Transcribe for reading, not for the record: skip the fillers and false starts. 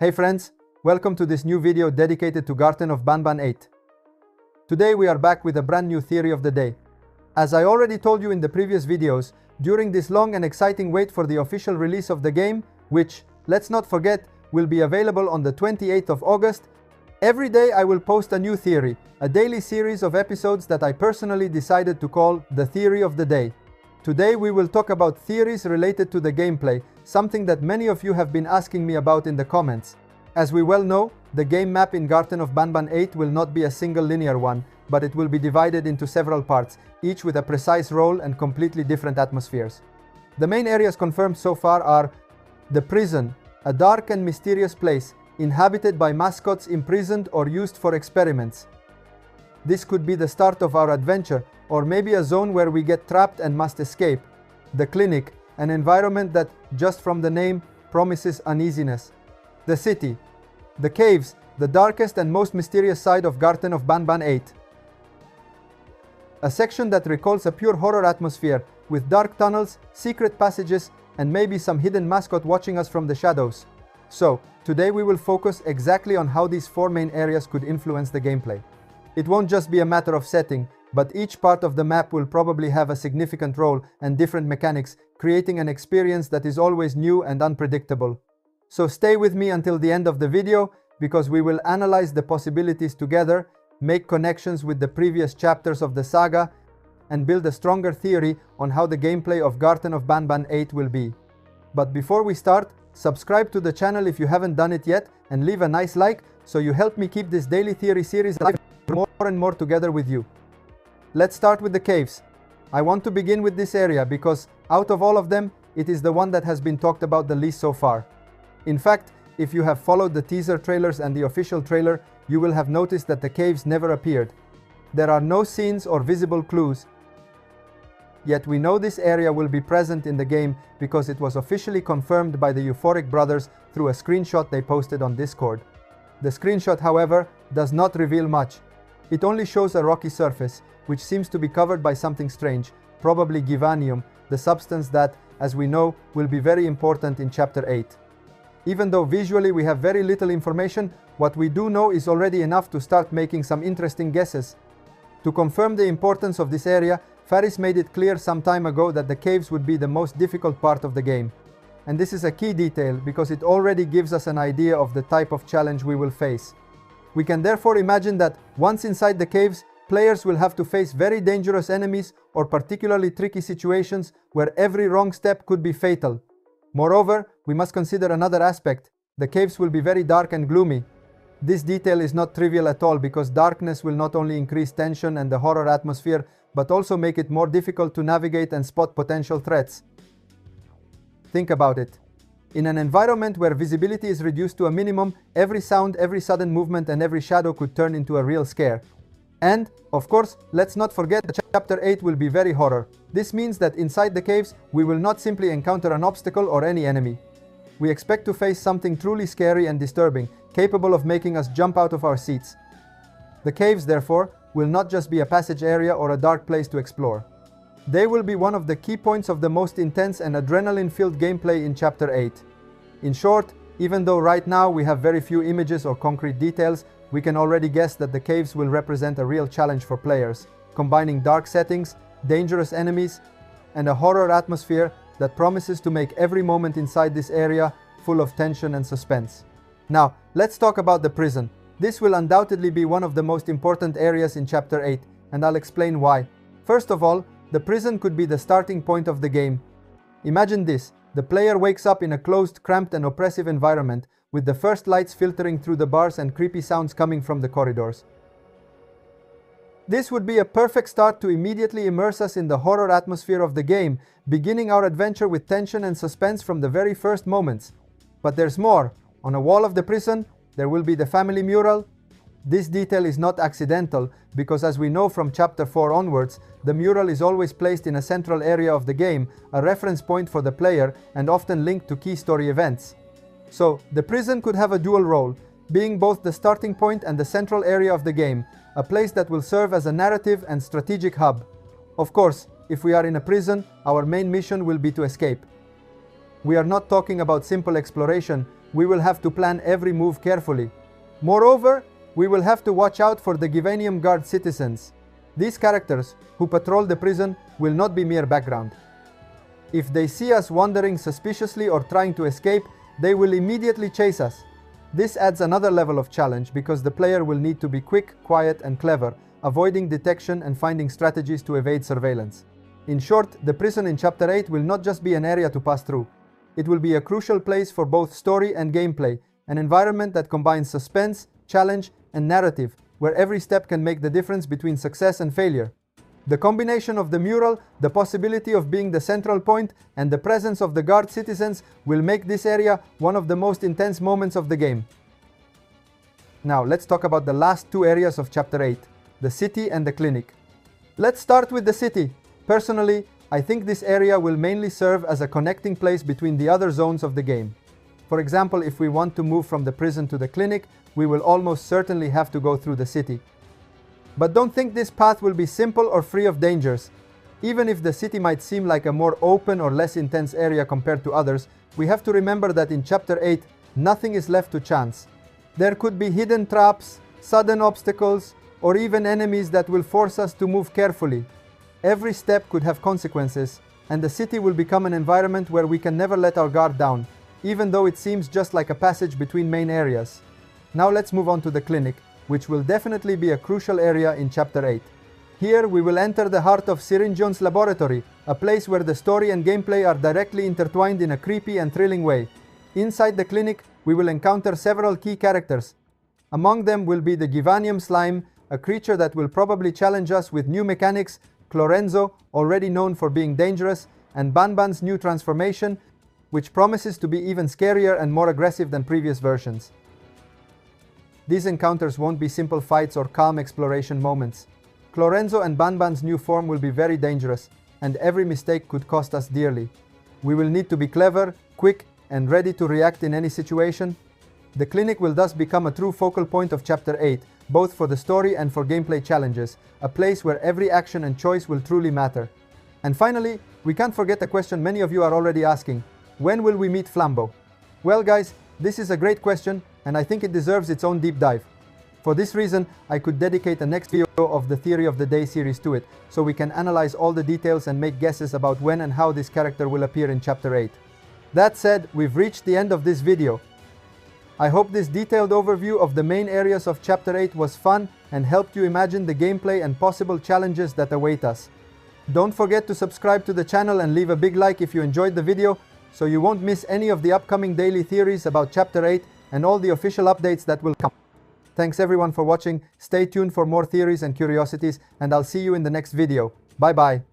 Hey friends, welcome to this new video dedicated to Garten of Banban 8. Today we are back with a brand new theory of the day. As I already told you in the previous videos, during this long and exciting wait for the official release of the game, which, let's not forget, will be available on the 28th of August, every day I will post a new theory, a daily series of episodes that I personally decided to call the Theory of the Day. Today we will talk about theories related to the gameplay, something that many of you have been asking me about in the comments. As we well know, the game map in Garten of Banban 8 will not be a single linear one, but it will be divided into several parts, each with a precise role and completely different atmospheres. The main areas confirmed so far are the prison, a dark and mysterious place, inhabited by mascots imprisoned or used for experiments. This could be the start of our adventure, or maybe a zone where we get trapped and must escape. The clinic, an environment that, just from the name, promises uneasiness. The city. The caves, the darkest and most mysterious side of Garten of Banban 8. A section that recalls a pure horror atmosphere, with dark tunnels, secret passages, and maybe some hidden mascot watching us from the shadows. So, today we will focus exactly on how these four main areas could influence the gameplay. It won't just be a matter of setting, but each part of the map will probably have a significant role and different mechanics, creating an experience that is always new and unpredictable. So stay with me until the end of the video, because we will analyze the possibilities together, make connections with the previous chapters of the saga, and build a stronger theory on how the gameplay of Garten of Banban 8 will be. But before we start, subscribe to the channel if you haven't done it yet, and leave a nice like, so you help me keep this daily theory series alive more and more together with you. Let's start with the caves. I want to begin with this area because, out of all of them, it is the one that has been talked about the least so far. In fact, if you have followed the teaser trailers and the official trailer, you will have noticed that the caves never appeared. There are no scenes or visible clues. Yet we know this area will be present in the game because it was officially confirmed by the EUPHORIC brothers through a screenshot they posted on Discord. The screenshot, however, does not reveal much. It only shows a rocky surface, which seems to be covered by something strange, probably givanium, the substance that, as we know, will be very important in Chapter 8. Even though visually we have very little information, what we do know is already enough to start making some interesting guesses. To confirm the importance of this area, Faris made it clear some time ago that the caves would be the most difficult part of the game. And this is a key detail because it already gives us an idea of the type of challenge we will face. We can therefore imagine that, once inside the caves, players will have to face very dangerous enemies or particularly tricky situations where every wrong step could be fatal. Moreover, we must consider another aspect. The caves will be very dark and gloomy. This detail is not trivial at all because darkness will not only increase tension and the horror atmosphere, but also make it more difficult to navigate and spot potential threats. Think about it. In an environment where visibility is reduced to a minimum, every sound, every sudden movement, and every shadow could turn into a real scare. And, of course, let's not forget that Chapter 8 will be very horror. This means that inside the caves, we will not simply encounter an obstacle or any enemy. We expect to face something truly scary and disturbing, capable of making us jump out of our seats. The caves, therefore, will not just be a passage area or a dark place to explore. They will be one of the key points of the most intense and adrenaline-filled gameplay in Chapter 8. In short, even though right now we have very few images or concrete details, we can already guess that the caves will represent a real challenge for players, combining dark settings, dangerous enemies, and a horror atmosphere that promises to make every moment inside this area full of tension and suspense. Now, let's talk about the prison. This will undoubtedly be one of the most important areas in Chapter 8, and I'll explain why. First of all, the prison could be the starting point of the game. Imagine this: the player wakes up in a closed, cramped, and oppressive environment, with the first lights filtering through the bars and creepy sounds coming from the corridors. This would be a perfect start to immediately immerse us in the horror atmosphere of the game, beginning our adventure with tension and suspense from the very first moments. But there's more. On a wall of the prison, there will be the family mural. This detail is not accidental, because as we know from Chapter 4 onwards, the mural is always placed in a central area of the game, a reference point for the player, and often linked to key story events. So, the prison could have a dual role, being both the starting point and the central area of the game, a place that will serve as a narrative and strategic hub. Of course, if we are in a prison, our main mission will be to escape. We are not talking about simple exploration, we will have to plan every move carefully. Moreover, we will have to watch out for the Givanium Guard citizens. These characters, who patrol the prison, will not be mere background. If they see us wandering suspiciously or trying to escape, they will immediately chase us. This adds another level of challenge because the player will need to be quick, quiet, and clever, avoiding detection and finding strategies to evade surveillance. In short, the prison in Chapter 8 will not just be an area to pass through. It will be a crucial place for both story and gameplay, an environment that combines suspense, challenge, and narrative, where every step can make the difference between success and failure. The combination of the mural, the possibility of being the central point, and the presence of the guard citizens will make this area one of the most intense moments of the game. Now, let's talk about the last two areas of Chapter 8, the city and the clinic. Let's start with the city. Personally, I think this area will mainly serve as a connecting place between the other zones of the game. For example, if we want to move from the prison to the clinic, we will almost certainly have to go through the city. But don't think this path will be simple or free of dangers. Even if the city might seem like a more open or less intense area compared to others, we have to remember that in Chapter 8, nothing is left to chance. There could be hidden traps, sudden obstacles, or even enemies that will force us to move carefully. Every step could have consequences, and the city will become an environment where we can never let our guard down, even though it seems just like a passage between main areas. Now let's move on to the clinic, which will definitely be a crucial area in Chapter 8. Here we will enter the heart of Syringion's laboratory, a place where the story and gameplay are directly intertwined in a creepy and thrilling way. Inside the clinic, we will encounter several key characters. Among them will be the Givanium slime, a creature that will probably challenge us with new mechanics, Clorenzo, already known for being dangerous, and Banban's new transformation, which promises to be even scarier and more aggressive than previous versions. These encounters won't be simple fights or calm exploration moments. Clorenzo and Banban's new form will be very dangerous, and every mistake could cost us dearly. We will need to be clever, quick, and ready to react in any situation. The clinic will thus become a true focal point of Chapter 8, both for the story and for gameplay challenges, a place where every action and choice will truly matter. And finally, we can't forget a question many of you are already asking. When will we meet Flambeau? Well guys, this is a great question, and I think it deserves its own deep dive. For this reason, I could dedicate a next video of the Theory of the Day series to it, so we can analyze all the details and make guesses about when and how this character will appear in Chapter 8. That said, we've reached the end of this video. I hope this detailed overview of the main areas of Chapter 8 was fun and helped you imagine the gameplay and possible challenges that await us. Don't forget to subscribe to the channel and leave a big like if you enjoyed the video, so you won't miss any of the upcoming daily theories about Chapter 8 and all the official updates that will come. Thanks everyone for watching, stay tuned for more theories and curiosities, and I'll see you in the next video. Bye bye.